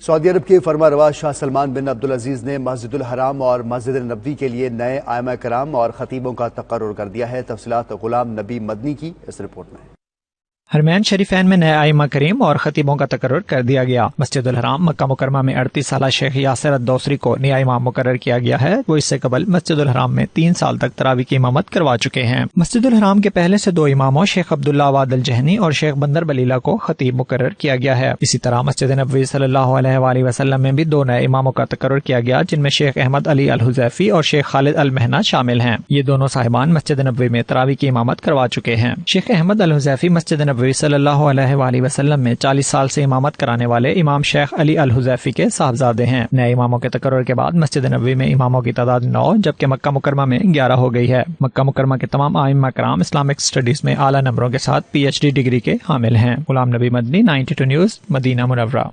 سعودی عرب کے فرما روا شاہ سلمان بن عبدالعزیز نے مسجد الحرام اور مسجد نبوی کے لیے نئے ائمہ کرام اور خطیبوں کا تقرر کر دیا ہے۔ تفصیلات غلام نبی مدنی کی اس رپورٹ میں۔ حرمین شریفین میں نئے ائمہ کریم اور خطیبوں کا تقرر کر دیا گیا۔ مسجد الحرام مکہ مکرمہ میں 38 سالہ شیخ یاسر الدوسری کو نیا امام مقرر کیا گیا ہے۔ وہ اس سے قبل مسجد الحرام میں 3 سال تک تراویح کی امامت کروا چکے ہیں۔ مسجد الحرام کے پہلے سے 2 اماموں شیخ عبداللہ عواد الجہنی اور شیخ بندر بلیلہ کو خطیب مقرر کیا گیا ہے۔ اسی طرح مسجد نبوی صلی اللہ علیہ وآلہ وسلم میں بھی 2 نئے اماموں کا تقرر کیا گیا، جن میں شیخ احمد علی الحذیفی اور شیخ خالد المہنا شامل ہیں۔ یہ دونوں صاحبان مسجد نبوی میں تراویح کی امامت کروا چکے ہیں۔ شیخ احمد الحذیفی مسجد نبوی صلی اللہ علیہ وآلہ وسلم میں 40 سال سے امامت کرانے والے امام شیخ علی الحذیفی کے صاحبزادے ہیں۔ نئے اماموں کے تقرر کے بعد مسجد نبوی میں اماموں کی تعداد 9 جبکہ مکہ مکرمہ میں 11 ہو گئی ہے۔ مکہ مکرمہ کے تمام ائمہ کرام اسلامک اسٹڈیز میں اعلیٰ نمبروں کے ساتھ PhD ڈگری کے حامل ہیں۔ غلام نبی مدنی 92 نیوز، مدینہ منورہ۔